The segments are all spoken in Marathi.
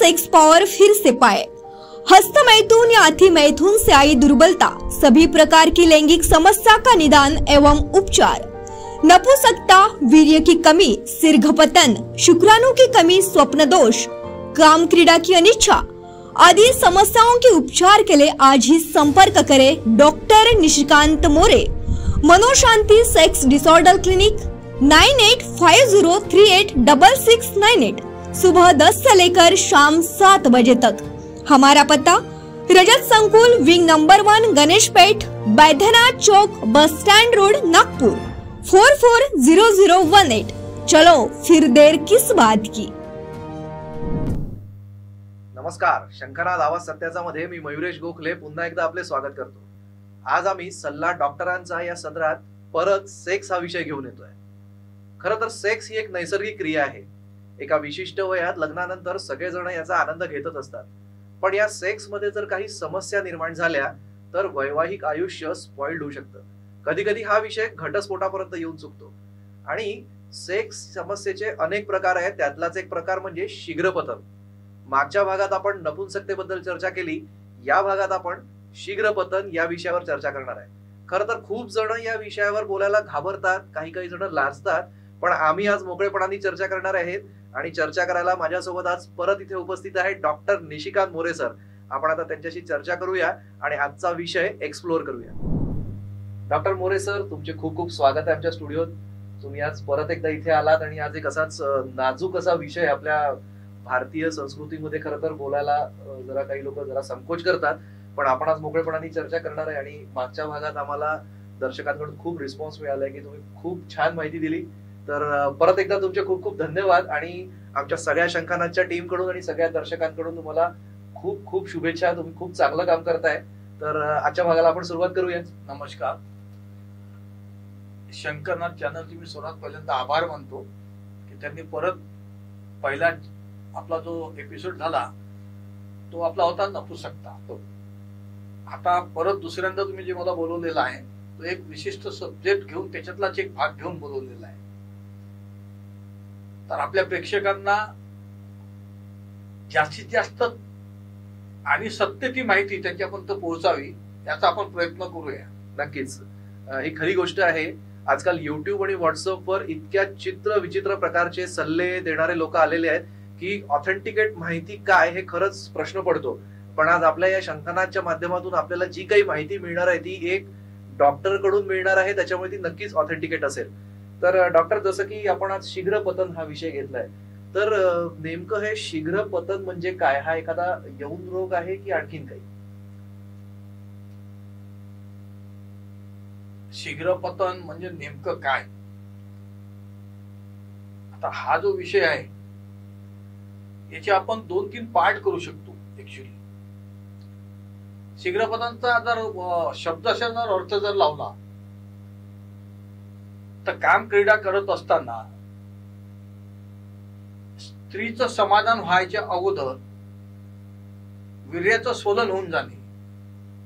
सेक्स पावर फिर से पाए। हस्त मैथुन या अति मैथुन से आई दुर्बलता, सभी प्रकार की लैंगिक समस्या का निदान एवं उपचार। नपुंसकता, वीर्य की कमी, शीघ्रपतन, शुक्राणु की कमी, स्वप्न दोष, काम क्रीड़ा की अनिच्छा आदि समस्याओं के उपचार के लिए आज ही संपर्क करें doctor Nishikant More, Manoshanti sex disorder clinic, 9850386698, सुबह 10 से लेकर शाम 7 बजे तक। हमारा पता रजत संकुल, विंग नंबर 1, गणेश पेठ, बैद्यनाथ चौक, बस स्टैंड रोड, नागपुर 440018। चलो फिर देर किस बात की। नमस्कार, शंखनाद आवाज सत्याचा मध्ये मी मयुरेश गोखले पुन्हा एकदा आपले स्वागत करतो। आज आम्ही सल्ला डॉक्टरांचा या सदरात परत सेक्स हा विषय घेऊन येतोय। खरं तर सेक्स ही एक नैसर्गिक क्रिया आहे। एका विशिष्ट वयात लग्नानंतर सगळेजण याचा आनंद घेतच असतात, पण या सेक्स मध्ये जर काही समस्या निर्माण झाल्या तर वैवाहिक आयुष्य स्पॉइल्ड होऊ शकतं। कधी कधी हा विषय घटस्फोटापर्यंत येऊन चुकतो आणि सेक्स समस्येचे अनेक प्रकार आहेत। त्यातलाच एक प्रकार म्हणजे शीघ्रपतन। मागच्या भागात आपण नपुंसकतेबद्दल चर्चा केली, या भागात आपण शीघ्रपतन या विषयावर चर्चा करणार आहे। खरं तर खूप जण या विषयावर बोलायला घाबरतात, काही जण लाजतात, पण आम्ही आज मोकळेपणाने चर्चा करणार आहेत आणि चर्चा करायला माझ्यासोबत आज परत इथे उपस्थित आहे डॉक्टर निशिकांत मोरे सर। आपण आता त्यांच्याशी चर्चा करूया आणि आजचा विषय एक्सप्लोर करूया। डॉक्टर मोरे सर, तुमचे खूप खूप स्वागत आहे आमच्या स्टुडिओत। तुम्ही आज परत एकदा इथे आलात आणि आज एक असाच नाजूक असा विषय आपल्या भारतीय संस्कृतीमध्ये खरं तर बोलायला जरा काही लोक जरा संकोच करतात, पण आपण आज मोकळेपणाने चर्चा करणार आहे। आणि मागच्या भागात आम्हाला दर्शकांकडून खूप रिस्पॉन्स मिळालाय की तुम्ही खूप छान माहिती दिली, तर परत एकदा तुमचे खूप खूप धन्यवाद आणि आमच्या सगळ्या शंखनादच्या टीम कडून आणि सगळ्या दर्शकांकडून तुम्हाला खूप खूप शुभेच्छा। तुम्ही खूप चांगलं काम करताय। तर आजच्या भागाला आपण सुरुवात करूया। नमस्कार, शंखनाद चॅनलचे मी सर्वात पहिल्यांदा आभार मानतो की त्यांनी परत पहिला आपला जो एपिसोड झाला तो आपला होता नपुंसकता, तो आता परत दुसऱ्यांदा तुम्ही जे मला बोलवलेला आहे तो एक विशिष्ट सब्जेक्ट घेऊन त्याच्यातलाच एक भाग घेऊन बोलवलेला आहे। तर आपल्या प्रेक्षकांना जास्तीत जास्त आणि सत्य ती माहिती त्यांच्यापर्यंत पोहोचावी याचा आपण प्रयत्न करूया। नक्कीच, ही खरी गोष्ट आहे। आजकाल युट्यूब आणि व्हॉट्सअपवर इतक्या चित्र विचित्र प्रकारचे सल्ले देणारे लोक आलेले आहेत की ऑथेंटिकेट माहिती काय हे खरंच प्रश्न पडतो। पण आज आपल्या या शंखनादच्या माध्यमातून आपल्याला जी काही माहिती मिळणार आहे ती एक डॉक्टर कडून मिळणार आहे, त्याच्यामुळे ती नक्कीच ऑथेंटिकेट असेल। तर डॉक्टर, जसं की आपण आज शीघ्रपतन हा विषय घेतलाय, तर नेमकं हे शीघ्रपतन म्हणजे काय? हा एखादा यौन रोग आहे की आणखीन काही? शीघ्रपतन म्हणजे नेमकं काय? आता हा जो विषय आहे याचे आपण 2-3 पार्ट करू शकतो। ऍक्च्युली शीघ्रपतनचा जर शब्दशः जर अर्थ जर लावला तर काम क्रीडा करत असताना स्त्रीचं समाधान व्हायच्या अगोदर वीर्याचं स्वलन होऊन जाणे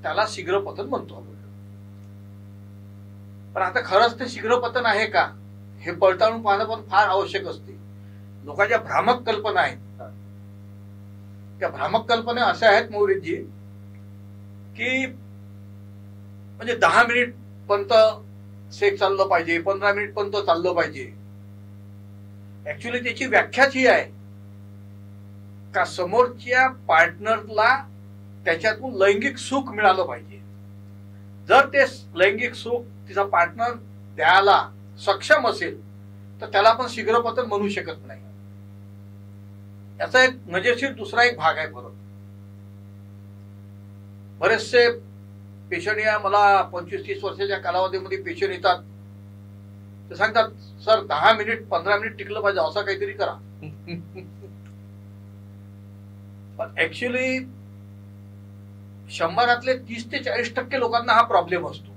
त्याला शीघ्रपतन म्हणतो आपण। पण आता खरंच ते शीघ्रपतन आहे का हे पडताळून पाहणं पण फार आवश्यक असते। लोकांच्या भ्रामक कल्पना आहेत, त्या भ्रामक कल्पना अशा आहेत मोरेजी की म्हणजे 10 मिनिट पर्यंत सेक्स चाललं पाहिजे, 15 मिनिट पर्यंत चाललं पाहिजे। ऍक्च्युली त्याची व्याख्याच ही आहे का समोरच्या पार्टनरला त्याच्यातून लैंगिक सुख मिळालं पाहिजे। जर ते लैंगिक सुख तिचा पार्टनर द्यायला सक्षम असेल तर त्याला आपण शीघ्रपतन म्हणू शकत नाही। याचा एक मजेशीर दुसरा एक भाग आहे। बरेचसे पेशंट या मला 25-30 वर्षाच्या कालावधीमध्ये पेशंट येतात, ते सांगतात सर 10 मिनिट 15 मिनिट टिकलं पाहिजे, असं काहीतरी करा। पण ऍक्च्युली 100 30 ते 40% लोकांना हा प्रॉब्लेम असतो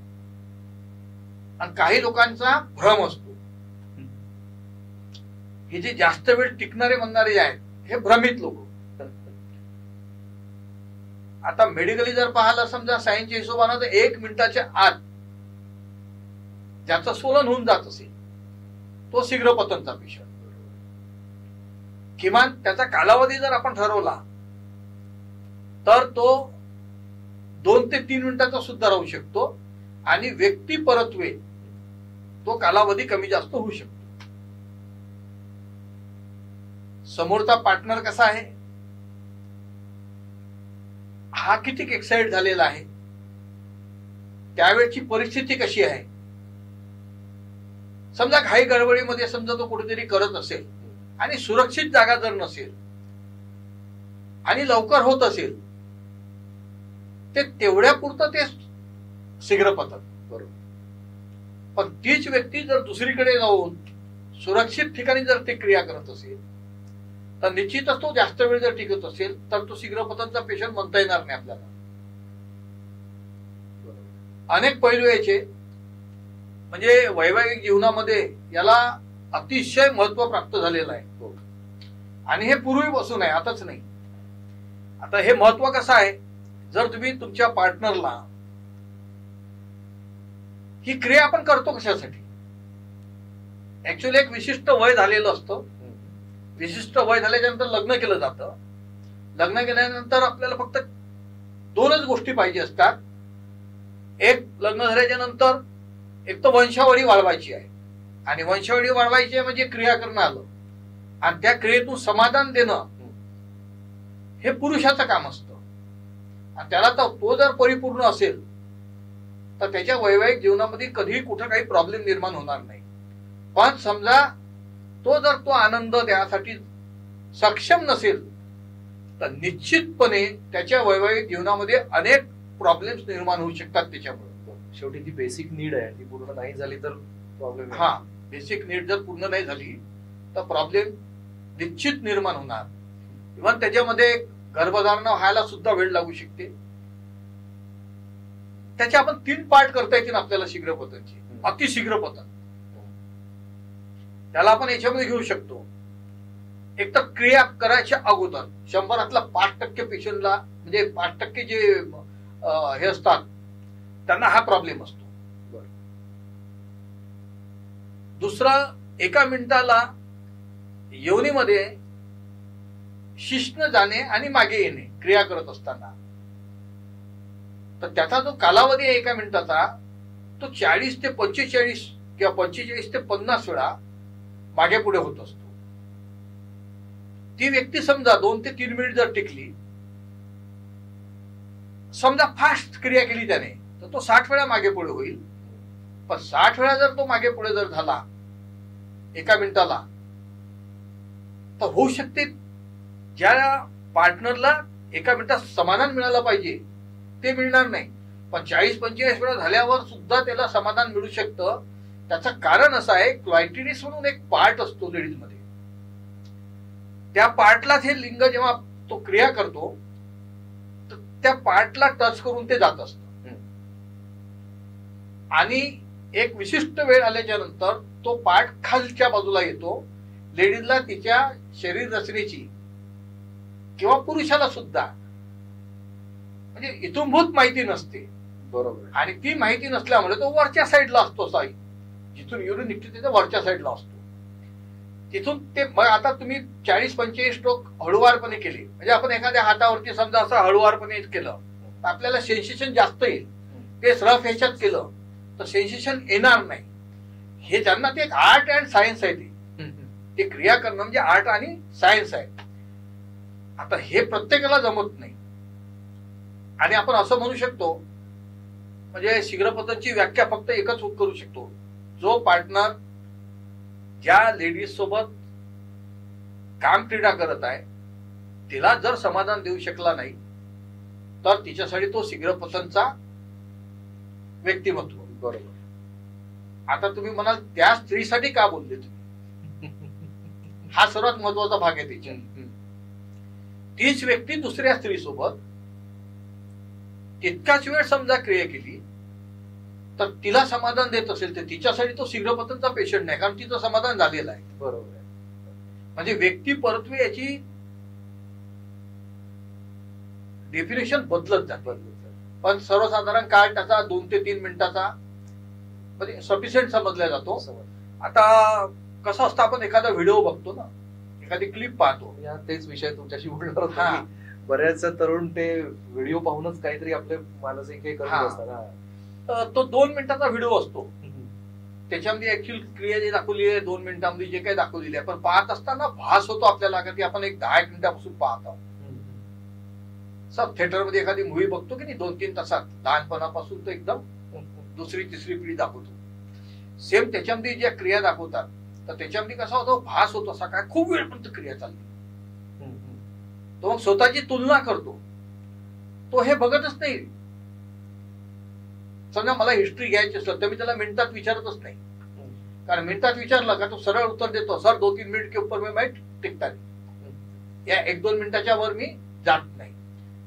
आणि काही लोकांचा भ्रम असतो। हे जे जास्त वेळ टिकणारे म्हणणारे आहेत हे भ्रमित लोक। आता मेडिकली जर पाहिलं समजा सायन्सच्या हिशोबानं तर 1 मिनिटाच्या आत ज्याचं स्वलन होऊन जात असेल तो शीघ्रपतनचा पेशंट। किमान त्याचा कालावधी जर आपण ठरवला तर तो 2 ते 3 मिनिटाचा सुद्धा राहू शकतो आणि व्यक्ती परत्वे तो कालावधी कमी जास्त होऊ शकतो. समोरचा पार्टनर कसा आहे, हा किती एक्साइट झालेला आहे, त्यावेळची परिस्थिती कशी आहे. समजा घाई गडबडीमध्ये समजा तो कुठेतरी करत असेल आणि सुरक्षित जागा जर नसेल आणि लवकर होत असेल, ते तेवढ्या पुरतं ते शीघ्रपतन. बरोबर. पण तीच व्यक्ती जर दुसरीकडे जाऊन सुरक्षित ठिकाणी जर ते क्रिया करत असेल तर निश्चितच तो जास्त वेळ जर टिकत असेल तर तो शीघ्रपतनचा पेशंट म्हणता येणार नाही आपल्याला. अनेक पैलू याचे, म्हणजे वैवाहिक जीवनामध्ये याला अतिशय महत्व प्राप्त झालेलं आहे. आणि हे पूर्वीपासून आहे, आताच नाही. आता हे महत्व कसं आहे, जर तुम्ही तुमच्या पार्टनरला, ही क्रिया आपण करतो कशासाठी, ऍक्च्युअली एक विशिष्ट वय झालेलं असतं. विशिष्ट वय झाल्याच्यानंतर लग्न केलं जातं. लग्न केल्यानंतर आपल्याला फक्त 2च गोष्टी पाहिजे असतात. एक, लग्न झाल्याच्या नंतर एक तर वंशावळी वाढवायची आहे, आणि वंशावळी वाढवायची आहे म्हणजे क्रिया करणं आलं, आणि त्या क्रियेतून समाधान देणं हे पुरुषाचं काम असतं. आणि त्याला तो जर परिपूर्ण असेल तर त्याच्या वैवाहिक जीवनामध्ये कधीही कुठं काही प्रॉब्लेम निर्माण होणार नाही. पण समजा तो जर तो आनंद देण्यासाठी सक्षम नसेल तर निश्चितपणे त्याच्या वैवाहिक जीवनामध्ये अनेक प्रॉब्लेम्स निर्माण होऊ शकतात. त्याच्यामुळे शेवटी ती बेसिक नीड आहे, ती पूर्ण नाही झाली तर प्रॉब्लेम. हा, बेसिक नीड जर पूर्ण नाही झाली तर प्रॉब्लेम निश्चित निर्माण होणार. इव्हन त्याच्यामध्ये गर्भधारणा व्हायला सुद्धा वेळ लागू शकते. त्याचे आपण 3 पार्ट करता येतील आपल्याला शीघ्रपतनची. अतिशीघ्रपतन त्याला आपण याच्यामध्ये घेऊ शकतो. एक तर क्रिया करायच्या अगोदर 100 5% पेशंटला, म्हणजे 5% जे हे असतात त्यांना हा प्रॉब्लेम असतो. दुसरं, 1 मिनिटाला योनीमध्ये शिश्न जाणे आणि मागे येणे क्रिया करत असताना, तर त्याचा जो कालावधी आहे 1 मिनिटाचा, तो 40 ते 45 किंवा 45 ते 50 वेळा मागे पुढे होत असतो. ती व्यक्ती समजा 2 ते 3 मिनिट जर टिकली, समजा फास्ट क्रिया केली त्याने, तर तो 60 वेळा मागे पुढे होईल. पण 60 वेळा जर तो मागे पुढे जर झाला 1 मिनिटाला, तर होऊ शकते ज्या पार्टनरला 1 मिनिटात समाधान मिळालं पाहिजे ते मिळणार नाही. पण 40-45 वेळा झाल्यावर सुद्धा त्याला समाधान मिळू शकतं. त्याचं कारण असं आहे, क्लायटिडिस म्हणून एक पार्ट असतो लेडीज मध्ये, त्या पार्टलाच हे लिंग जेव्हा तो क्रिया करतो तर त्या पार्टला टच करून ते जात असतं. आणि एक विशिष्ट वेळ आल्याच्या नंतर तो पार्ट खालच्या बाजूला येतो. लेडीजला तिच्या शरीर रचनेची किंवा पुरुषाला सुद्धा म्हणजे इथूनभूत माहिती नसते. बरोबर. आणि ती माहिती नसल्यामुळे तो वरच्या साईडला असतो. जिथून युरिन निघते तिथे वरच्या साईडला असतो. तिथून ते मग आता तुम्ही 40-45 स्ट्रोक हळूवारपणे केले, म्हणजे आपण एखाद्या हातावरती समजा असं हळूवारपणे केलं तर आपल्याला सेन्सेशन जास्त येईल. ते रफ ह्याच्यात केलं तर सेन्सेशन येणार नाही. हे ज्यांना ते एक आर्ट अँड सायन्स आहे, ते क्रिया करणं म्हणजे आर्ट आणि सायन्स आहे. आता हे प्रत्येकाला जमत नाही. आणि आपण असं म्हणू शकतो, म्हणजे शीघ्रपतनची व्याख्या फक्त एकच करू शकतो, जो पार्टनर ज्या लेडीज सोबत काम क्रीडा करत आहे तिला जर समाधान देऊ शकला नाही तर तिच्यासाठी तो शीघ्रपतनचा व्यक्तिमत्व. बरोबर. आता तुम्ही म्हणाल त्या स्त्रीसाठी का बोलले तुम्ही, हा सर्वात महत्वाचा भाग आहे तिच्या. तीच व्यक्ती दुसऱ्या स्त्रीसोबत तितकाच वेळ समजा क्रिया केली तर तिला समाधान देत असेल तर तिच्यासाठी तो शीघ्रपतनचा पेशंट नाही, कारण तिचं समाधान झालेलं आहे. बरोबर. म्हणजे व्यक्ती परत्वे याची डेफिनेशन बदलत जाते. पण सर्वसाधारण काळ त्याचा 2 ते 3 मिनिटाचा म्हणजे सफिशियंट समजला जातो. आता कसं असतं, आपण एखादा व्हिडिओ बघतो ना, एखादी क्लिप पाहतो, तेच विषय तुमच्याशी बोलणार होतो. बऱ्याच तरुण ते व्हिडिओ पाहूनच काहीतरी आपले मानसिक हे करत असतात. तो 2 मिनिटाचा व्हिडिओ असतो. त्याच्यामध्ये ऍक्च्युअल क्रिया जी दाखवली आहे 2 मिनिटांमध्ये जे काही दाखवलेली आहे, पण पाहत असताना भास होतो आपल्याला की आपण एक 10 मिनिटापासून पाहत आहोत. सब थिएटरमध्ये एखादी मूवी बघतो की नाही 2-3 तासात, लहानपणापासून तर एकदम दुसरी तिसरी पिढी दाखवतो. सेम त्याच्यामध्ये ज्या क्रिया दाखवतात तर त्याच्यामध्ये कसा होतो, भास होतो असा काय खूप वेळपर्यंत क्रिया चालली. तो मग स्वतःची तुलना करतो. तो हे बघतच नाही. समजा मला हिस्ट्री घ्यायची असेल तर मी त्याला मिनिटात विचारतच नाही, कारण मिनिटात विचारलं का तो सरळ उत्तर देतो, सर 2-3 मिनिट के ऊपर मैं टिकता नहीं, या 1-2 मिनिटाच्या वर मी जात नाही.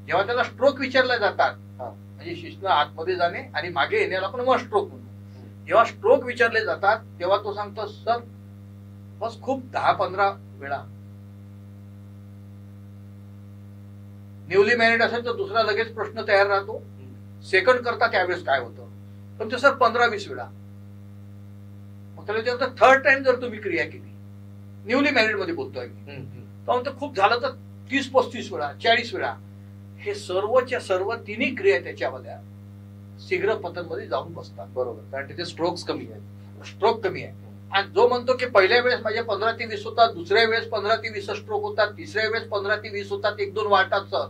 जेव्हा त्याला स्ट्रोक विचारले जातात, म्हणजे शिश्न आतमध्ये जाणे आणि मागे येण्याला पण मग स्ट्रोक म्हणतो. जेव्हा स्ट्रोक विचारले जातात तेव्हा तो सांगतो, सर बस खूप 10-15 वेळा. न्यूली मॅरिड असेल तर दुसरा लगेच प्रश्न तयार राहतो, सेकंड करता त्यावेळेस काय होतं, पण ते सर 15-20 वेळा. मग त्याला विचारतं थर्ड टाइम जर तुम्ही क्रिया केली, न्यूली मॅरिड मध्ये बोलतोय मी, तर खूप झालं तर 30-35 वेळा, 40 वेळा. हे सर्वच्या सर्व तिन्ही क्रिया त्याच्यामध्ये शीघ्र पतन मध्ये जाऊन बसतात. बरोबर, कारण तिथे स्ट्रोक्स कमी आहेत. स्ट्रोक कमी आहे. आणि जो म्हणतो की पहिल्या वेळेस माझे 15 ते 20 होतात, दुसऱ्या वेळेस 15 ते 20 स्ट्रोक होतात, तिसऱ्या वेळेस 15 ते 20 होतात, 1-2 वाढतात सर,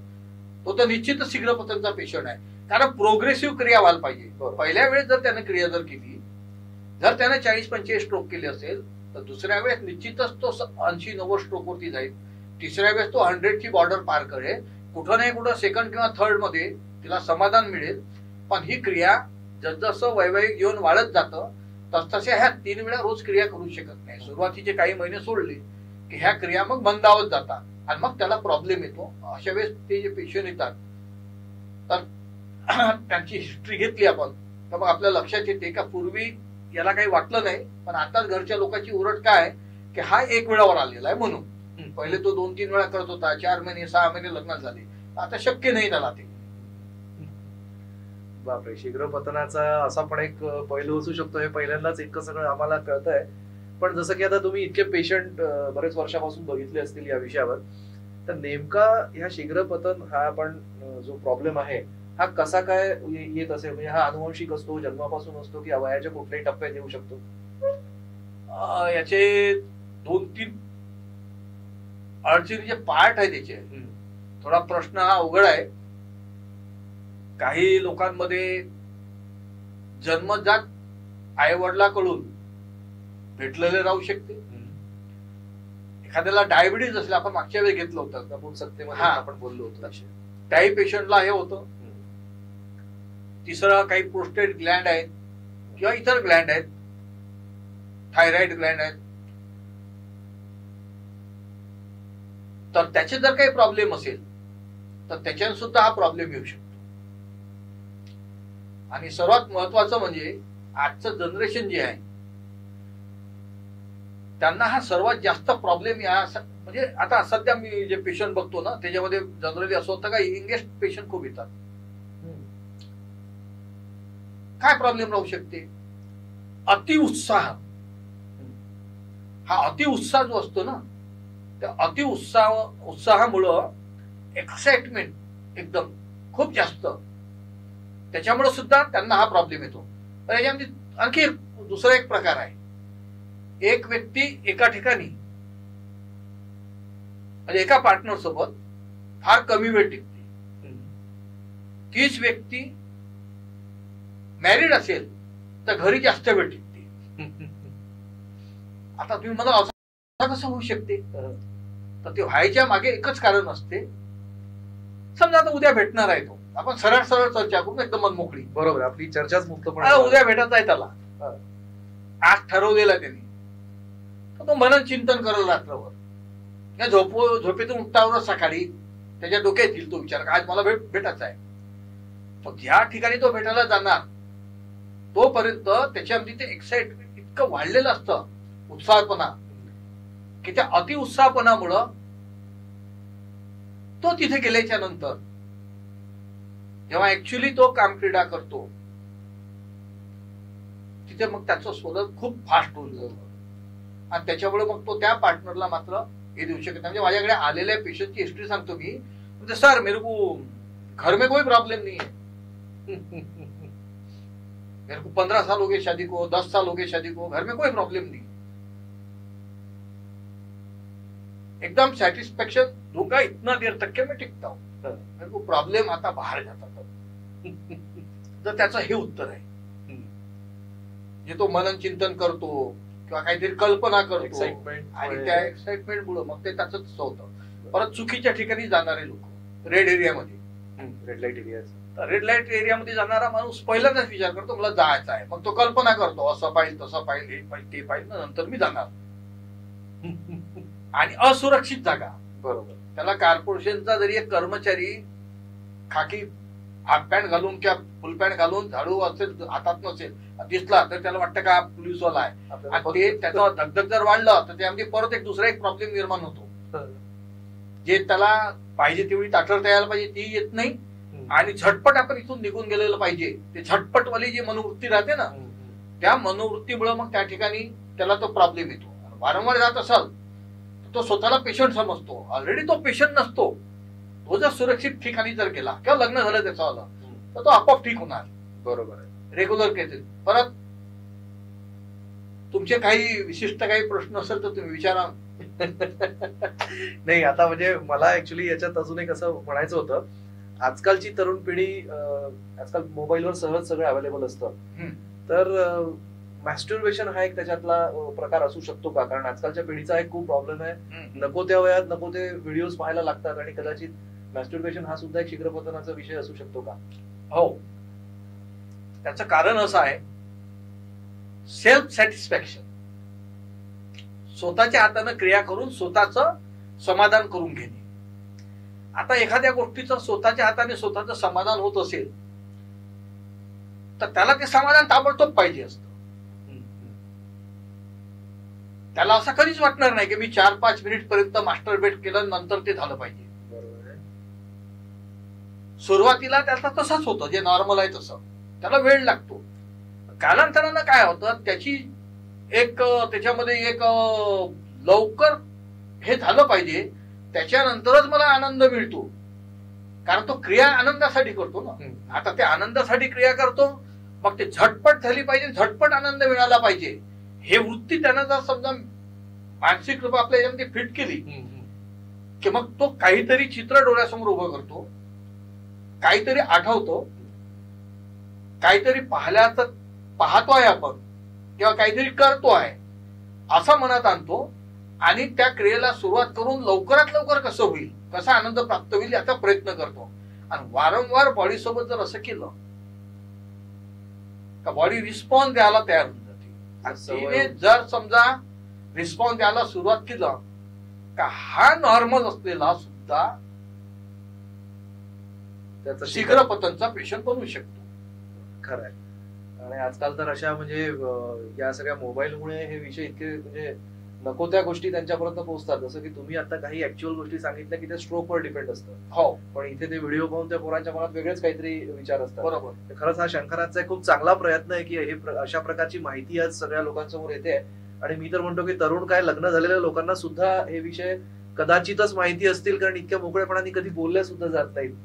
तो तर निश्चितच शीघ्र पतनचा पेशंट आहे. कारण प्रोग्रेसिव्ह क्रिया व्हायला पाहिजे. पहिल्या वेळेस जर त्याने क्रिया जर केली, जर त्याने 40-45 स्ट्रोक केले असेल तर दुसऱ्या वेळेस निश्चितच तो 80-90 स्ट्रोक वरती जाईल. तिसऱ्या वेळेस तो 100 ची बॉर्डर पार करेल. कुठं नाही कुठं सेकंड किंवा थर्ड मध्ये तिला समाधान मिळेल. पण ही क्रिया जसजसं वैवाहिक जीवन वाढत जातं तसतशा ह्या 3 वेळा रोज क्रिया करू शकत नाही. सुरुवातीचे काही महिने सोडले की ह्या क्रिया मग मंदावत जातात आणि मग त्याला प्रॉब्लेम येतो. अशा वेळेस ते जे पेशंट येतात तर त्यांची हिस्ट्री घेतली आपण तर मग आपल्या लक्षात येते का पूर्वी याला काही वाटलं नाही, पण आताच घरच्या लोकांची उरट काय की हा 1 वेळावर आलेला आहे म्हणून. पहिले तो 2-3 वेळा करत होता, 4 महिने 6 महिने लग्नात झाले, आता शक्य नाही त्याला ते. बापरे, शीघ्र पतनाचा असा पण एक पैलू असू शकतो. हे पहिल्यांदाच इतकं सगळं आम्हाला कळतंय. पण जसं की आता तुम्ही इतके पेशंट बरेच वर्षापासून बघितले असतील या विषयावर, तर नेमका ह्या शीघ्र पतन हा आपण जो प्रॉब्लेम आहे हा कसा काय येत असेल? म्हणजे हा अनुवंशिक असतो, जन्मापासून असतो, की वयाच्या कुठल्याही टप्प्यात येऊ शकतो? याचे 2-3 अडचणीचे पार्ट आहे त्याचे. थोडा प्रश्न हा अवघड आहे. काही लोकांमध्ये जन्मजात आई वडिलांकडून भेटलेले राहू शकते. एखाद्याला डायबिटीज असले, आपण मागच्या वेळी घेतलं होतं नपुंसकतेमध्ये आपण बोललो होतो, त्याही पेशंटला हे होतं. तिसरं काही प्रोस्टेट ग्लँड आहेत किंवा इतर ग्लँड आहेत, थायरॉइड ग्लँड आहेत, तर त्याचे जर काही प्रॉब्लेम असेल तर त्याच्याने सुद्धा हा प्रॉब्लेम येऊ शकतो. आणि सर्वात महत्वाचं म्हणजे आजचं जनरेशन जे आहे त्यांना हा सर्वात जास्त प्रॉब्लेम या म्हणजे आता सध्या मी जे पेशंट बघतो ना त्याच्यामध्ये जनरली असं होतं का यंगेस्ट पेशंट खूप येतात. काय प्रॉब्लेम राहू शकते? अतिउत्साह. हा अतिउत्साह जो असतो ना त्या उत्साहामुळं एक्साइटमेंट एकदम खूप जास्त, त्याच्यामुळे सुद्धा त्यांना हा प्रॉब्लेम येतो. तर याच्यामध्ये आणखी दुसरा एक प्रकार आहे. एक व्यक्ती एका ठिकाणी म्हणजे एका पार्टनर सोबत फार कमी वेळ टिकते. तीच व्यक्ती मॅरिड असेल तर घरी जास्त वेळ टिकते. आता तुम्ही मला असं कसं होऊ शकते? तर ते व्हायच्या मागे एकच कारण असते. समजा आता उद्या भेटणार आहे तो, आपण सरळ सरळ चर्चा करून एकदम मनमोकळी. बरोबर, आपली चर्चाच मुक्तपणे. उद्या भेटायचं आहे त्याला, आज ठरवलेला त्यांनी, तर तो मनन चिंतन करेल रात्रभर. या झोपेतून उठल्यावर सकाळी त्याच्या डोक्यात येईल तो विचार, आज मला भेटायचा आहे. पण ज्या ठिकाणी तो भेटायला जाणार तोपर्यंत त्याच्यामध्ये ते एक्साइटमेंट इतकं वाढलेलं असतं, उत्साहपणा, की त्या अतिउत्साहपणामुळं तो तिथे गेल्याच्या नंतर जेव्हा ऍक्च्युली तो कामक्रीडा करतो तिथे मग त्याचं स्वतः खूप फास्ट होऊन जातं आणि त्याच्यामुळे मग तो त्या पार्टनरला मात्र हे देऊ शकत नाही. म्हणजे माझ्याकडे आलेल्या पेशंटची हिस्ट्री सांगतो मी. सर मेरे को घर में कोई प्रॉब्लम नहीं है, मेरे को 15 साल हो गए शादी को, 10 साल हो गए शादी को, घर में कोई प्रॉब्लम नहीं, एकदम सेटिस्फेक्शन दूंगा इतना देर तक के मैं टिकता हूं, मेरे को प्रॉब्लेम आता बाहर जाता तब. तर त्याचं हे उत्तर आहे. जे तो मनन चिंतन करतो किंवा काहीतरी कल्पना करतो एक्साइटमेंट आणि त्या एक्साइटमेंट मुळे मग ते त्याच होतं. परत चुकीच्या ठिकाणी जाणारे लोक, रेड एरियामध्ये, red light area, red light एरियामध्ये जाणारा माणूस पहिल्यांदाच विचार करतो मला जायचं आहे, मग तो कल्पना करतो असं पाहिजे तसं पाहिजे, हे पाहिजे ते पाहिजे, नंतर मी जाणार. आणि असुरक्षित जागा, बरोबर. त्याला कॉर्पोरेशनचा जरी एक कर्मचारी खाकी हाफ पॅन्ट घालून किंवा फुल पॅन्ट घालून झाडू असेल हातात नसेल दिसला तर त्याला वाटतं का पोलीसवाला आहे, आणि ते त्याचा धगधग जर वाढलं तर त्यामध्ये परत एक दुसरा एक प्रॉब्लेम निर्माण होतो. जे त्याला पाहिजे तेवढी ताठरता यायला पाहिजे ती येत नाही, आणि झटपट आपण इथून निघून गेलेलं पाहिजे. ते झटपटवाली जी मनोवृत्ती राहते ना, त्या मनोवृत्तीमुळे मग त्या ठिकाणी त्याला तो प्रॉब्लेम येतो. वारंवार जात असाल तर तो स्वतःला पेशंट समजतो, ऑलरेडी तो पेशंट नसतो. तो जर सुरक्षित ठिकाणी जर गेला किंवा लग्न झालं त्याचं आलं तर तो आपोआप ठीक होणार. बरोबर आहे. Regular cases. परत तुमचे काही विशिष्ट काही प्रश्न असेल तर तुम्ही विचारा. नाही, आता म्हणजे मला ऍक्च्युली याच्यात अजून एक असं म्हणायचं होतं, आजकालची तरुण पिढी आजकाल मोबाईलवर सहज सगळं अवेलेबल असतं, तर मॅस्टर्बेशन हा एक त्याच्यातला प्रकार असू शकतो का? कारण आजकालच्या पिढीचा एक खूप प्रॉब्लेम आहे, नको त्या वयात नको ते व्हिडिओज पाहायला लागतात, आणि कदाचित मॅस्टर्बेशन हा सुद्धा एक शीघ्रपतनाचा विषय असू शकतो का? हो, त्याचं कारण असं आहे, सेल्फ सॅटिस्फॅक्शन. स्वतःच्या हाताने क्रिया करून स्वतःचं समाधान करून घेणे. आता एखाद्या गोष्टीचं स्वतःच्या हाताने स्वतःचं समाधान होत असेल तर त्याला ते समाधान ताबडतोब पाहिजे असतं. त्याला असं कधीच वाटणार नाही की मी 4-5 मिनिट पर्यंत मास्टरबेट केलं नंतर ते झालं पाहिजे. सुरुवातीला त्याचा तसाच होतं, जे नॉर्मल आहे तसं त्याला वेळ लागतो. कालांतरानं काय होतं, त्याची एक त्याच्यामध्ये एक लवकर हे झालं पाहिजे त्याच्यानंतरच मला आनंद मिळतो, कारण तो क्रिया आनंदासाठी करतो ना. आता ते आनंदासाठी क्रिया करतो, मग ते झटपट झाली पाहिजे, झटपट आनंद मिळाला पाहिजे. हे वृत्ती त्यानं जर समजा मानसिक रूप आपल्या याच्यामध्ये फिट केली की मग तो काहीतरी चित्र डोळ्यासमोर उभं करतो, काहीतरी आठवतो, काहीतरी पाहतोय आपण किंवा काहीतरी करतोय असं मनात आणतो, आणि त्या क्रियेला सुरुवात करून लवकरात लवकर कसं होईल, कसा आनंद प्राप्त होईल याचा प्रयत्न करतो. आणि वारंवार बॉडी सोबत जर असं केलं का बॉडी रिस्पॉन्स द्यायला तयार होऊन जाते. तिने जर समजा रिस्पॉन्स द्यायला सुरुवात केलं का हा नॉर्मल असलेला सुद्धा त्याचा शीघ्रपतनचा पेशंट बनवू शकतो. खरं आहे. आणि आजकाल तर अशा म्हणजे या सगळ्या मोबाईलमुळे हे विषय इतके म्हणजे नको त्या गोष्टी त्यांच्यापर्यंत पोहोचतात. जसं की तुम्ही आता काही ऍक्च्युअल गोष्टी सांगितल्या की ते स्ट्रोकवर डिपेंड असतं. हो, पण इथे ते व्हिडिओ पाहून त्या पोरांच्या मनात वेगळेच काहीतरी विचार असतात. बरोबर. खरंच हा शंकरांचा एक खूप चांगला प्रयत्न आहे की हे अशा प्रकारची माहिती आज सगळ्या लोकांसमोर येते. आणि मी तर म्हणतो की तरुण काय लग्न झालेल्या लोकांना सुद्धा हे विषय कदाचितच माहिती असतील, कारण इतक्या मोकळेपणाने कधी बोलल्या सुद्धा जात नाहीत.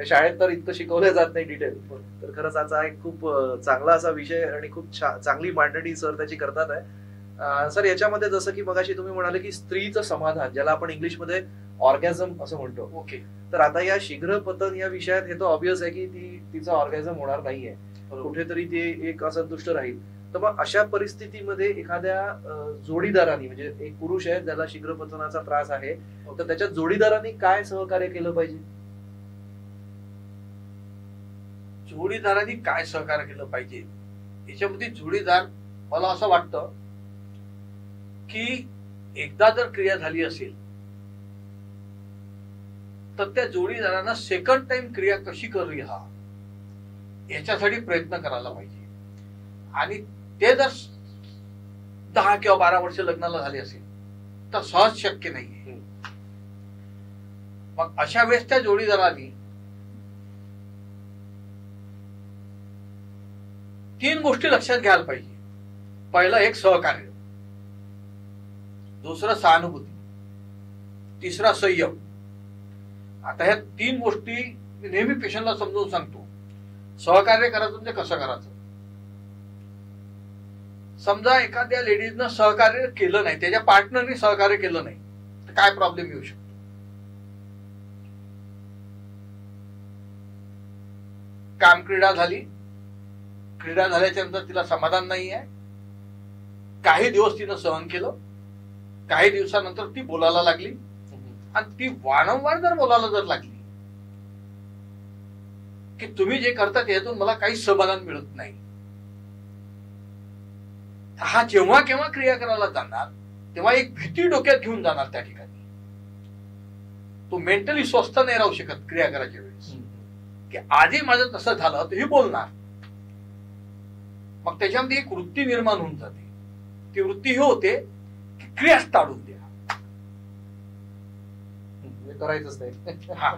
शाळेत तर इतकं शिकवलं जात नाही डिटेल. तर खरंच आजचा एक खूप चांगला असा विषय आणि खूप चांगली मांडणी सर त्याची करतात आहे. सर, याच्यामध्ये जसं की मगाशी तुम्ही म्हणाले की स्त्रीचं समाधान, ज्याला आपण इंग्लिशमध्ये ऑर्गॅझम असं म्हणतो. ओके. तर आता या शीघ्र पतन या विषयात हे तर ऑब्विस आहे की तिचा ऑर्गॅझम होणार नाहीये, कुठेतरी ते एक असंतुष्ट राहील. तर मग अशा परिस्थितीमध्ये एखाद्या जोडीदारांनी, म्हणजे एक पुरुष आहे ज्याला शीघ्र पतनाचा त्रास आहे, तर त्याच्या जोडीदारांनी काय सहकार्य केलं पाहिजे? जोडीदारांनी काय सहकार्य केलं पाहिजे याच्यामध्ये जोडीदार, मला असं वाटतं की एकदा जर क्रिया झाली असेल तर त्या जोडीदारांना सेकंड टाइम क्रिया कशी करूया याच्यासाठी प्रयत्न करायला पाहिजे. आणि ते जर 10 किंवा 12 वर्ष लग्नाला झाले असेल तर सहज शक्य नाहीये. मग अशा वेळेस त्या जोडीदारांनी 3 गोष्टी लक्षात घ्यायला पाहिजे. पहिलं एक सहकार्य, दुसरं सहानुभूती, तिसरा संयम आता ह्या 3 गोष्टी मी नेहमी पेशंटला समजावून सांगतो. सहकार्य करायचं म्हणजे कसं करायचं. समजा एखाद्या लेडीजनं सहकार्य केलं नाही, त्याच्या पार्टनरने सहकार्य केलं नाही, तर काय प्रॉब्लेम येऊ शकतो. काम क्रीडा झाली, क्रीडा झाल्याच्या नंतर तिला समाधान नाही आहे, काही दिवस तिनं सहन केलं, काही दिवसानंतर ती बोलायला लागली, आणि ती वारंवार जर बोलायला जर लागली की तुम्ही जे करता त्यातून मला काही समाधान मिळत नाही, हा जेव्हा केव्हा क्रिया करायला जाणार तेव्हा एक भीती डोक्यात घेऊन जाणार. त्या ठिकाणी तो मेंटली स्वस्थ नाही राहू शकत क्रिया करायच्या वेळेस, की आधी माझं तसं झालं तर ही बोलणार. मग त्याच्यामध्ये एक वृत्ती निर्माण होऊन जाते. ती वृत्ती ही होते की क्रियाच टाळून द्या, करायचंच नाही. हा,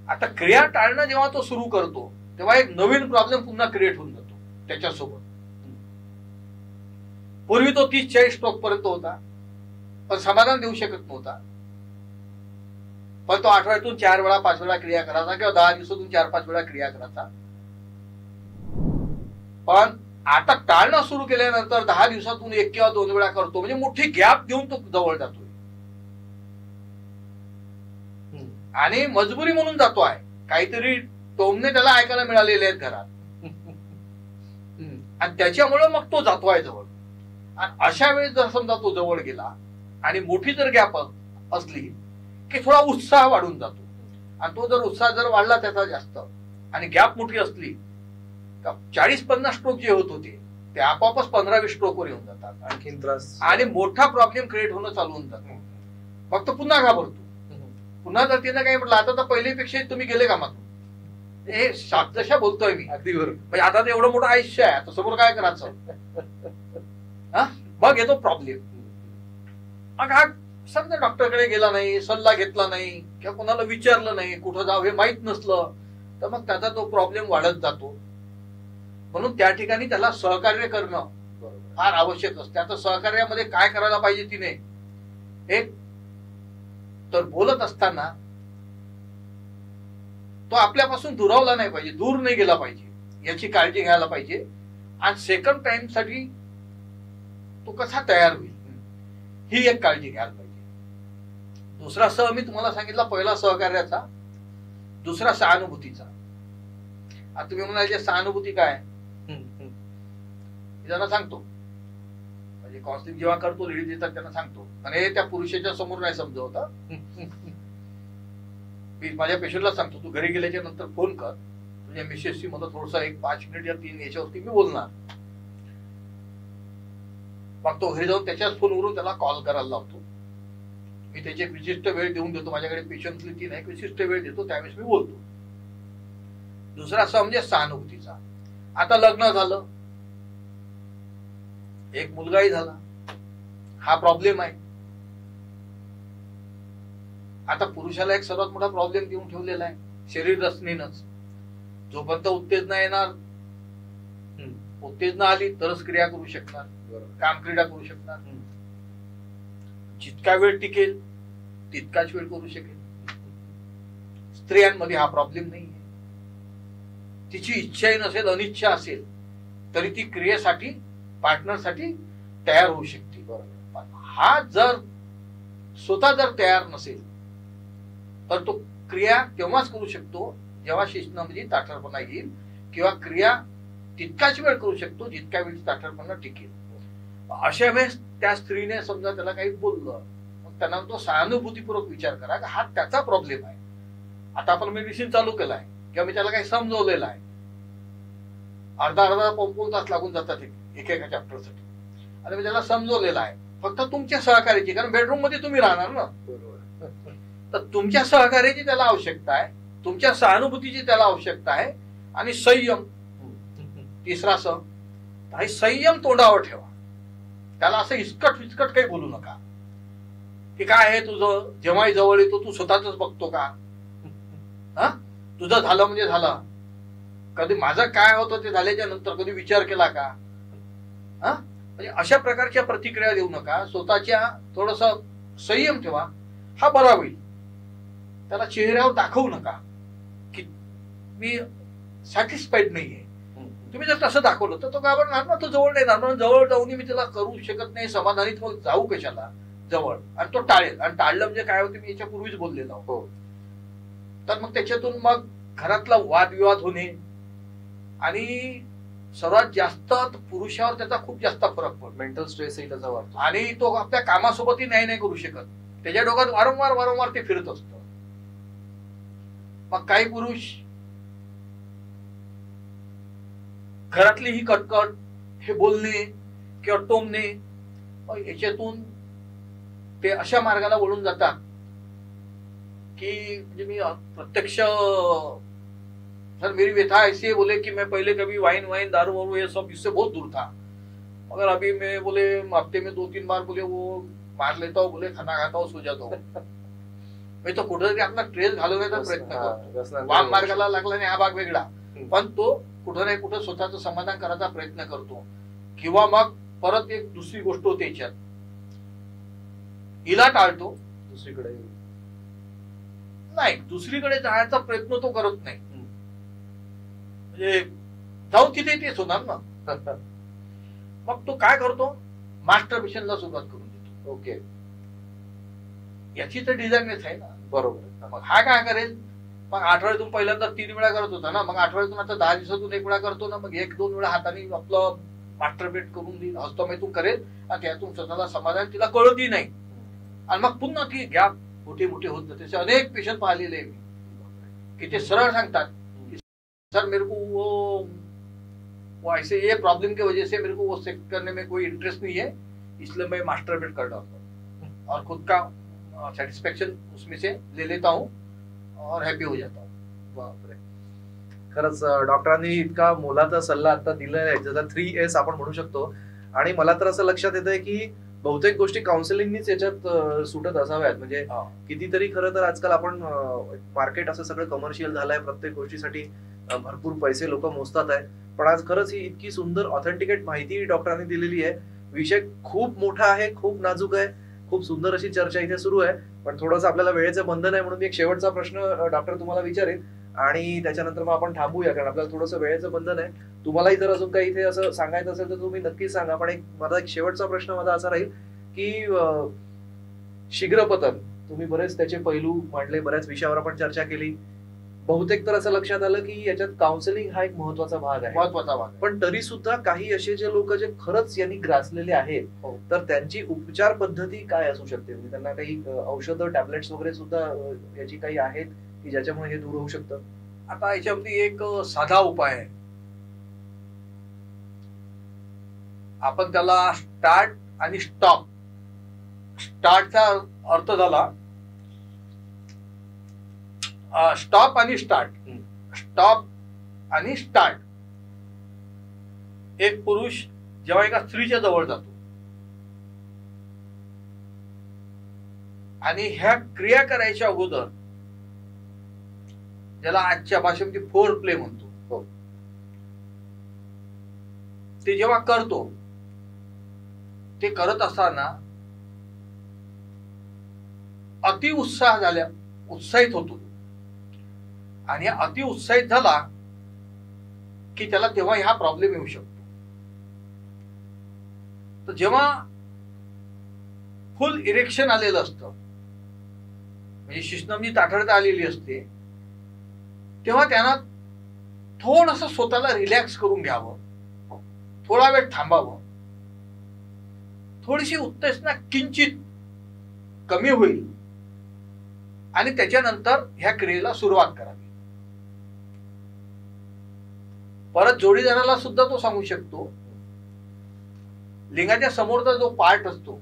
आता क्रिया टाळणं जेव्हा तो सुरू करतो तेव्हा एक नवीन प्रॉब्लेम पुन्हा क्रिएट होऊन जातो त्याच्यासोबत. पूर्वी तो 30-40 स्ट्रोक पर्यंत होता, पण समाधान देऊ शकत नव्हता. पण तो आठवड्यातून 4 वेळा 5 वेळा क्रिया करायचा, किंवा 10 दिवसातून 4-5 वेळा क्रिया करायचा. पण आता टाळणं सुरू केल्यानंतर 10 दिवसातून 1 किंवा 2 वेळा करतो, म्हणजे मोठी गॅप देऊन तो जवळ जातोय आणि मजबुरी म्हणून जातो आहे. काहीतरी टोमणे त्याला ऐकायला मिळालेले आहेत घरात, आणि त्याच्यामुळे मग तो जातो आहे जवळ. आणि अशा वेळेस जर समजा तो जवळ गेला आणि मोठी जर गॅप असली की थोडा उत्साह वाढून जातो, आणि तो जर उत्साह जर वाढला त्याचा जास्त आणि गॅप मोठी असली तर 40-50 स्ट्रोक जे होत होते ते आपोआपच 15-20 स्ट्रोक वर येऊन जातात, आणखीन त्रास आणि मोठा प्रॉब्लेम क्रिएट होणं चालू होऊन जातो. फक्त पुन्हा घाबरतो. पुन्हा जर तिनं काय म्हटलं आता तर पहिल्यापेक्षा तुम्ही गेले कामातून, हे शाब्दशा बोलतोय मी अगदी बरोबर. म्हणजे आता तर एवढं मोठं आयुष्य आहे, आता समोर काय करायचं, मग येतो प्रॉब्लेम. मग हा समजा डॉक्टरकडे गेला नाही, सल्ला घेतला नाही, किंवा कोणाला विचारलं नाही, कुठं जावं हे माहित नसलं, तर मग त्याचा तो प्रॉब्लेम वाढत जातो. म्हणून त्या ठिकाणी त्याला सहकार्य करणं फार आवश्यक असते. आता सहकार्यामध्ये काय करायला पाहिजे तिने, एक तर बोलत असताना तो आपल्यापासून दुरावला नाही पाहिजे, दूर नाही गेला पाहिजे, याची काळजी घ्यायला पाहिजे. आणि सेकंड टाइम साठी तो कसा तयार होईल ही एक काळजी घ्यायला पाहिजे. दुसरा सह मी तुम्हाला सांगितला, पहिला सहकार्याचा, दुसरा सहानुभूतीचा. आता तुम्ही म्हणाले सहानुभूती काय, त्यांना सांगतो, म्हणजे काउन्सिलिंग जेव्हा करतो लेडीज येतात त्यांना सांगतो, आणि हे त्या पुरुषाच्या समोर नाही समजवता. मी माझ्या पेशंटला सांगतो, तू घरी गेल्याच्या नंतर फोन कर तुझ्या मिसेसशी, मला थोडसा 1-5 मिनिट या 3 याच्यावरती मी बोलणार. मग तो घरी जाऊन त्याच्याच फोनवरून त्याला कॉल करायला लावतो. मी त्याची एक विशिष्ट वेळ देऊन देतो, माझ्याकडे पेशंटली 3 विशिष्ट वेळ देतो, त्यावेळेस मी बोलतो. दुसरा असा म्हणजे सहानुभूतीचा. आता लग्न झालं, एक मुलगाही झाला, हा प्रॉब्लेम आहे. आता पुरुषाला एक सर्वात मोठा प्रॉब्लेम देऊन ठेवलेला आहे शरीर रचनेनंच. जोपर्यंत उत्तेजना येणार, उत्तेजना आली तरच क्रिया करू शकणार, काम क्रीडा करू शकणार. जितका वेळ टिकेल तितकाच वेळ करू शकेल. स्त्रियांमध्ये हा प्रॉब्लेम नाही आहे. तिची इच्छाही नसेल, अनिच्छा असेल तरी ती क्रियेसाठी, पार्टनरसाठी तयार होऊ शकते. बरोबर. हा जर स्वतः जर तयार नसेल तर तो क्रिया तेव्हाच करू शकतो जेव्हा शिस्तीमध्ये ताठरपणा येईल, किंवा क्रिया तितकाच वेळ करू शकतो जितक्या वेळ ताठरपणा टिकेल. अशा वेळेस त्या स्त्रीने समजा त्याला काही बोललं, मग त्यांना तो सहानुभूतीपूर्वक विचार करा की हा त्याचा प्रॉब्लेम आहे. आता आपण मेडिसिन चालू केलं आहे, किंवा मी त्याला काही समजवलेलं आहे, अर्धा पाऊण तास लागून जातात एकेका चॅप्टरसाठी, आणि मी त्याला समजवलेलं आहे. फक्त तुमच्या सहकार्याची, कारण बेडरूम मध्ये तुम्ही राहणार ना, तर तुमच्या सहकार्याची त्याला आवश्यकता आहे, तुमच्या सहानुभूतीची त्याला आवश्यकता आहे, आणि संयम. तिसरा संयम तोंडावर ठेवा. त्याला असं इस्कट विस्कट काही बोलू नका की काय आहे तुझं, जेव्हाही जवळ येतो तू स्वतःच बघतो का, तुझं झालं म्हणजे झालं, कधी माझं काय होतं ते झाल्याच्या नंतर कधी विचार केला का. म्हणजे अशा प्रकारच्या प्रतिक्रिया देऊ नका. स्वतःच्या थोडस संयम ठेवा, हा बरा होईल. त्याला चेहऱ्यावर दाखवू नका की मी सॅटिस्फाईड नाहीये. तुम्ही जर तसं दाखवलं तर तो घाबरणार ना, तो जवळ नाही जाणार. जवळ जाऊन मी त्याला करू शकत नाही समाधानित, मग जाऊ कशाला जवळ, आणि तो टाळेल. आणि टाळलं म्हणजे काय होते, मी याच्यापूर्वीच बोललेलो हो. तर मग त्याच्यातून मग घरातला वादविवाद होणे, आणि सर्वात जास्त पुरुषावर त्याचा खूप जास्त फरक पडतो. मेंटल स्ट्रेसही त्याचा वाढतो, आणि तो आपल्या कामासोबतही नाही करू शकत. त्याच्या डोक्यात वारंवार ते फिरत असतं. मग काही पुरुष घरातली ही कटकट, हे बोलणे किंवा टोमणे, याच्यातून ते अशा मार्गाला वळून जातात की म्हणजे मी प्रत्यक्ष, सर मेरी व्यथा ऐसी है बोले कि मैं पहले कभी वाइन दारू वारू ये सब इससे बहुत दूर था, मगर अभी मैं बोले हफ्ते में 2-3 बार बोले वो मार लेता हूँ, बोले खाना खाता हूँ, सो जाता हूँ. मी तो कुठेतरी आपला ट्रेस घालवण्याचा प्रयत्न करतो. वाम मार्गाला लागला नाही हा भाग वेगळा, पण तो कुठं नाही कुठं स्वतःचं समाधान करायचा प्रयत्न करतो. किंवा मग परत एक दुसरी गोष्ट होते याच्यात, हिला टाळतो, दुसरीकडे नाही, दुसरीकडे जाण्याचा प्रयत्न तो करत नाही. म्हणजे जाऊ तिथे तेच होणार ना. मग तो काय करतो, मास्टरबेशनला सुरुवात करून देतो. ओके, याची तर डिझाईनच आहे ना. बरोबर. मग हा काय करेल, मग आठवड्यातून पहिल्यांदा 3 वेळा करत होता ना, मग आठवड्यातून आता 10 दिवसातून 1 वेळा करतो ना, मग 1-2 वेळा हाताने आपलं मास्टरबेट करून देईल, हस्तमैथून करेल, आणि त्यातून स्वतःला समाधान तिला कळतही नाही. आणि मग पुन्हा ती गॅप मोठे होत जाते. त्याचे अनेक पेशंट पाहिलेले आहे मी, की ते सरळ सांगतात की सर मेरे को वो ऐसे ये प्रॉब्लम की वजह से मेरे को वो सेक्स करने में कोई इंटरेस्ट नहीं है, इसलिए मैं मास्टरबेट कर डालता हूँ और खुद का सेटिस्फेक्शन उसमें से ले लेता हूँ और हैप्पी हो जाता हूँ. बापरे, खरंच डॉक्टरांनी इतका मोलाचा सल्ला आता दिलेला आहे, ज्याचा 3S आपण म्हणू शकतो. आणि मला तर असं लक्षात येत आहे की बहुतेक गोष्टी काउन्सिलिंगनीच याच्यात सुटत असाव्यात. म्हणजे कितीतरी खरं तर आजकाल आपण मार्केट असं सगळं कमर्शियल झालंय, प्रत्येक गोष्टीसाठी भरपूर पैसे लोक मोजतात आहे. पण आज खरंच ही इतकी सुंदर ऑथेंटिकेट माहिती डॉक्टरांनी दिलेली आहे. विषय खूप मोठा आहे, खूप नाजूक आहे, खूप सुंदर अशी चर्चा इथे सुरू आहे. पण थोडंसं आपल्याला वेळेचं बंधन आहे, म्हणून मी एक शेवटचा प्रश्न डॉक्टर तुम्हाला विचारेन आणि त्याच्यानंतर मग आपण थांबूया, कारण आपल्याला थोडंसं वेळेचं बंधन आहे. तुम्हालाही जर अजून काही इथे असं सांगायचं असेल तर तुम्ही नक्कीच सांगा. पण माझा एक शेवटचा प्रश्न माझा असा राहील की शीघ्रपतन, तुम्ही बरेच त्याचे पैलू मांडले, बऱ्याच विषयावर आपण चर्चा केली. बहुतेक तर असं लक्षात आलं की याच्यात काउन्सिलिंग हा एक महत्वाचा भाग आहे. पण तरी सुद्धा काही असे जे लोक जे खरंच यांनी ग्रासलेले आहेत, तर त्यांची उपचार पद्धती काय असू शकते? म्हणजे त्यांना काही औषधं, टॅबलेट्स वगैरे सुद्धा याची काही आहेत की ज्याच्यामुळे हे दूर होऊ शकतं? आता याच्यामध्ये एक साधा उपाय आहे, आपण त्याला स्टार्ट आणि स्टॉप. स्टार्टचा अर्थ झाला स्टॉप आणि स्टार्ट, स्टॉप आणि स्टार्ट. एक पुरुष जेव्हा एका स्त्रीच्या जवळ जातो आणि ह्या क्रिया करायच्या अगोदर, ज्याला आजच्या भाषेमध्ये फोर प्ले म्हणतो, ते जेव्हा करतो, ते करत असताना अति उत्साहित होतो. आणि अति उत्साहित झाला की त्याला तेव्हा हा प्रॉब्लेम येऊ शकतो. तर जेव्हा फुल इरेक्शन आलेलं असतं, म्हणजे शिश्नमनी ताठरता आलेली असते, तेव्हा त्यांना थोडंसं स्वतःला रिलॅक्स करून घ्यावं, थोडा वेळ थांबावं, थोडीशी उत्तेजना किंचित कमी होईल आणि त्याच्यानंतर ह्या क्रियेला सुरुवात करावी. परत जोडीदाराला सुद्धा तो सांगू शकतो, लिंगाच्या समोरचा जो पार्ट असतो,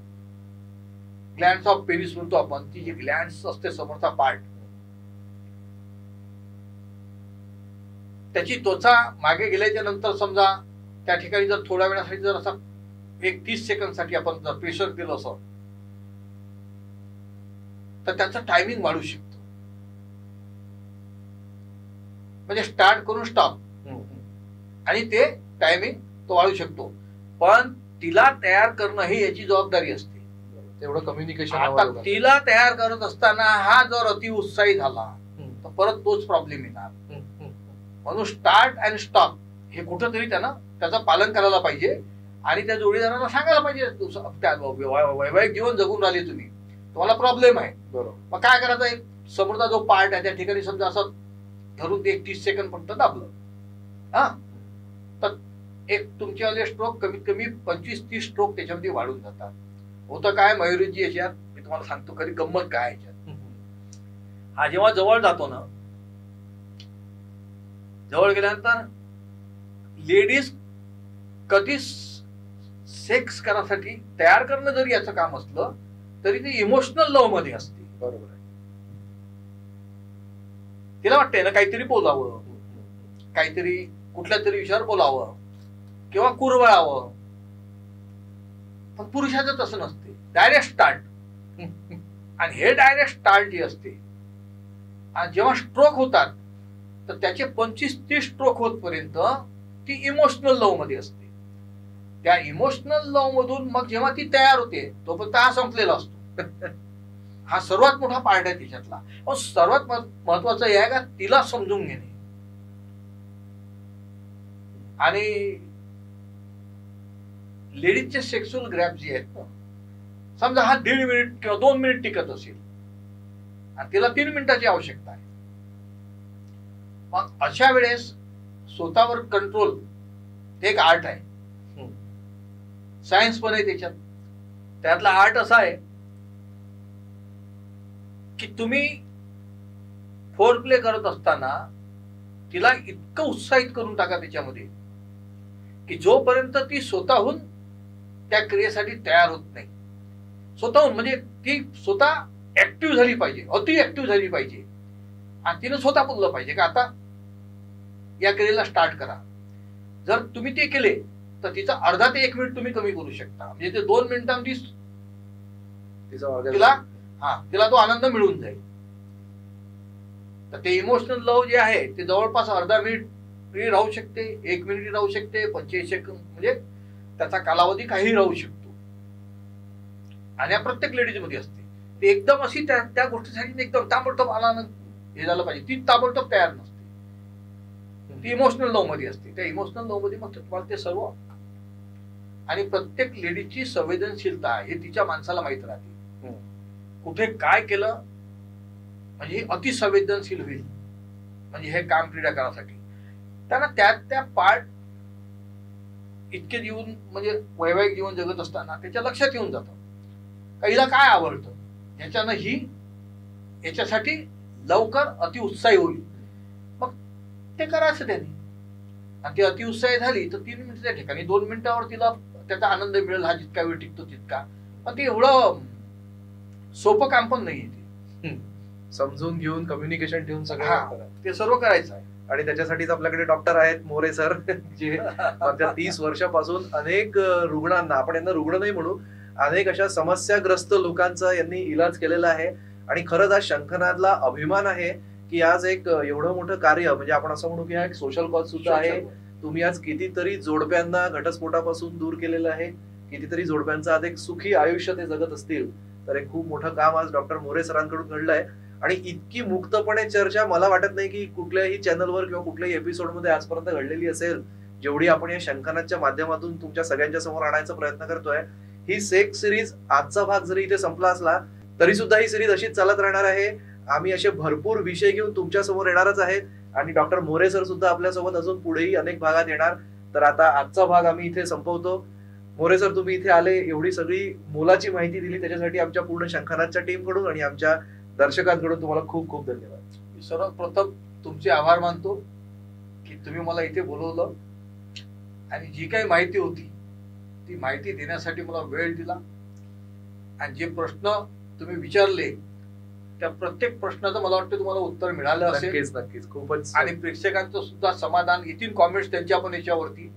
ग्लॅन्ड्स ऑफ पेनिस म्हणतो आपण, ती जी ग्लॅन्ड्स असते समोरचा पार्ट, त्याची त्वचा मागे गेल्याच्या नंतर समजा त्या ठिकाणी जर थोड्या वेळासाठी जर असा 30 सेकंदसाठी आपण जर प्रेशर केलं असं, तर त्याचं टायमिंग वाढू शकतं. म्हणजे स्टार्ट करून स्टॉप, आणि ते टायमिंग तो वाढू शकतो. पण तिला तयार करणं ही याची जबाबदारी असते. तेवढं कम्युनिकेशन. आता तिला तयार करत असताना हा जर अति उत्साही झाला तर परत तोच प्रॉब्लेम येणार. म्हणून स्टार्ट अँड स्टॉप हे कुठंतरी त्याचं पालन करायला पाहिजे आणि त्या जोडीदारांना सांगायला पाहिजे, वैवाहिक जीवन जगून राहिले तुम्ही, तुम्हाला प्रॉब्लेम आहे. बरोबर. मग काय करायचं, एक समोरचा जो पार्ट आहे त्या ठिकाणी समजा असं धरून एक 30 सेकंद फक्त दाबलं, हा, तर एक तुमच्यावाले स्ट्रोक कमीत कमी 25-30 स्ट्रोक त्याच्यामध्ये वाढून जातात. होतं काय मयुरीजी याच्यात, मी तुम्हाला सांगतो खरी गंमत काय याच्यात. हा जेव्हा जवळ जातो ना, जवळ गेल्यानंतर लेडीज कधी सेक्स करायसाठी तयार करणं जरी याचं काम असलं तरी ती इमोशनल लव्ह मध्ये असते. बरोबर आहे. तिला वाटतंय ना काहीतरी बोलावं, काहीतरी कुठल्या तरी विषयावर बोलावं किंवा कुरवळावं. पण पुरुषाचं तसं नसते, डायरेक्ट स्टार्ट. आणि हे डायरेक्ट स्टार्ट जे असते, आणि जेव्हा स्ट्रोक होतात तर त्याचे 25-30 स्ट्रोक होतपर्यंत ती इमोशनल लव्ह मध्ये असते. त्या इमोशनल लव्ह मधून मग जेव्हा ती तयार होते तोपर्यंत हा संपलेला असतो. हा सर्वात मोठा पार्ट आहे तिच्यातला. पण सर्वात महत्वाचं हे आहे का तिला समजून घेणे. आणि लेडीजचे सेक्सुअल ग्रॅप जे आहेत ना, समजा हा 1.5 मिनिट किंवा 2 मिनिट टिकत असेल आणि तिला 3 मिनिटाची आवश्यकता आहे, मग अशा वेळेस स्वतःवर कंट्रोल ते एक आर्ट आहे, सायन्स पण आहे त्याच्यात. त्यातला आर्ट असा आहे की तुम्ही फोर प्ले करत असताना तिला इतकं उत्साहित करून टाका त्याच्यामध्ये की जोपर्यंत ती स्वतःहून त्या क्रियेसाठी तयार होत नाही, स्वतःहून म्हणजे ती स्वतः ऍक्टिव्ह झाली पाहिजे, अति ऍक्टिव्ह झाली पाहिजे. आणि तिने स्वतः बोललं पाहिजे की आता या क्रियेला स्टार्ट करा. जर तुम्ही ते केले तर तिचा अर्धा ते 1 मिनिट तुम्ही कमी करू शकता. म्हणजे ते 2 मिनिटांमध्ये तिला तो आनंद मिळून जाईल. तर ते इमोशनल लव्ह जे आहे ते जवळपास अर्धा मिनिट राहू शकते, 1 मिनिट राहू शकते, 25 सेकंद, म्हणजे त्याचा कालावधी काही राहू शकतो. आणि या प्रत्येक लेडीज मध्ये असते. ते एकदम अशी त्या गोष्टीसाठी एकदम ताबडतोब आला हे झालं पाहिजे, ती ताबडतोब तयार नसते. ती इमोशनल लव्ह मध्ये असते. त्या इमोशनल लव्ह मध्ये मग तुम्हाला ते सर्व. आणि प्रत्येक लेडीजची संवेदनशीलता हे तिच्या माणसाला माहित राहते. कुठे काय केलं म्हणजे अतिसंवेदनशील होईल, म्हणजे हे काम क्रीडा करण्यासाठी त्यांना त्या पार्ट इतके देऊन, म्हणजे वैवाहिक जीवन जगत असताना त्याच्या लक्षात येऊन जातं काहीला काय आवडतं, ह्याच्यानं ही याच्यासाठी लवकर अतिउत्साही होईल, मग ते करायचं त्यांनी. आणि ती अतिउत्साही झाली तर 3 मिनिटाच्या ठिकाणी 2 मिनिटावर तिला त्याचा आनंद मिळेल. हा जितका वेळ टिकतो तितका. पण ते एवढं सोपं काम पण नाहीये. ते समजून घेऊन कम्युनिकेशन ठेवून सगळं ते सर्व करायचं आहे. आणि त्याच्यासाठीच आपल्याकडे डॉक्टर आहेत मोरे सर, जे मागच्या 30 वर्षापासून अनेक रुग्णांना, आपण यांना रुग्ण नाही म्हणू, अनेक अशा समस्याग्रस्त लोकांचा यांनी इलाज केलेला आहे. आणि खरंच आज शंखनादला अभिमान आहे की आज एक एवढं मोठं कार्य, म्हणजे आपण असं म्हणू की हा एक सोशल कॉज सुद्धा आहे. तुम्ही आज कितीतरी जोडप्यांना घटस्फोटापासून दूर केलेलं आहे, कितीतरी जोडप्यांचं आज एक सुखी आयुष्य ते जगत असतील. तर एक खूप मोठं काम आज डॉक्टर मोरे सरांकडून घडलंय. आणि इतकी मुक्तपणे चर्चा मला वाटत नाही की कुठल्याही चॅनलवर किंवा कुठल्याही एपिसोडमध्ये आजपर्यंत घडलेली असेल, जेवढी आपण या शंखनादच्या माध्यमातून तुमच्या सगळ्यांच्या समोर आणायचा प्रयत्न करतोय. ही सेक्स सिरीज आजचा भाग जरी इथे संपला असला तरी सुद्धा ही सिरीज अशीच चालत राहणार आहे. आम्ही असे भरपूर विषय घेऊन तुमच्या समोर येणारच आहेत. आणि डॉक्टर मोरे सर सुद्धा आपल्यासोबत अजून पुढेही अनेक भागात येणार. तर आता आजचा भाग आम्ही इथे संपवतो. मोरे सर, तुम्ही इथे आले, एवढी सगळी मोलाची माहिती दिली, त्याच्यासाठी आमच्या पूर्ण शंखनादच्या टीम कडून आणि आमच्या दर्शकांकडून तुम्हाला खूप खूप धन्यवाद. मी सर्वप्रथम तुमचे आभार मानतो की तुम्ही मला इथे बोलवलं आणि जी काही माहिती होती ती माहिती देण्यासाठी मला वेळ दिला. आणि जे प्रश्न तुम्ही विचारले त्या प्रत्येक प्रश्नाचं मला वाटतं तुम्हाला उत्तर मिळालं असेल. नक्कीच नक्कीच, खूपच. आणि प्रेक्षकांचं सुद्धा समाधान येतील. कॉमेंट्स त्यांच्या पण याच्यावरती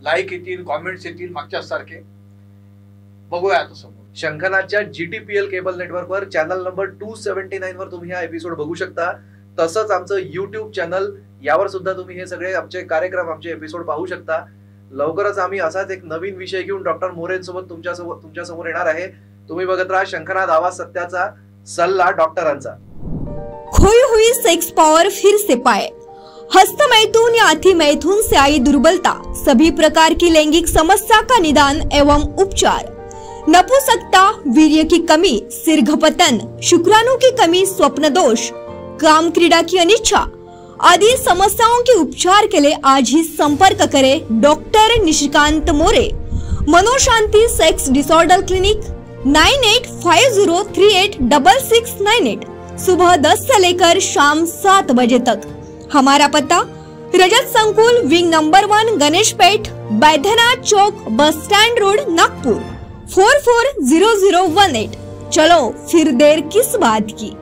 लाईक येतील, कॉमेंट्स येतील मागच्या सारखे. बघूया आता समोर. शंखनादच्या GTPL केबल नेटवर्कवर चॅनल नंबर 279 वर तुम्ही हा एपिसोड बघू शकता. तसंच आमचं YouTube चॅनल, यावर सुद्धा तुम्ही हे सगळे आमचे कार्यक्रम, आमचे एपिसोड पाहू शकता. लवकरच आम्ही असाच एक नवीन विषय घेऊन डॉक्टर मोरेंसोबत तुमच्या समोर येणार आहे. तुम्ही बघत राहा शंखनाद आवाज सत्याचा, सल्ला डॉक्टरांचा। खोई हुई सेक्स पावर फिर से पाए। हस्तमैथुन या अतिमैथुन से आई दुर्बलता, सभी प्रकार की लैंगिक समस्या का निदान एवं उपचार। नपुंसकता, वीर्य की कमी, सिरघपतन, शुक्राणु की कमी, स्वप्न दोष, काम क्रीड़ा की अनिच्छा आदि समस्याओं के उपचार के लिए आज ही संपर्क करें doctor Nishikant More, Manoshanti sex disorder clinic, 9850386698, सुबह 10 से लेकर शाम 7 बजे तक। हमारा पता रजत संकुल, विंग नंबर 1, गणेश पेठ, बैद्यनाथ चौक, बस स्टैंड रोड, नागपुर 440018। चलो फिर देर किस बात की।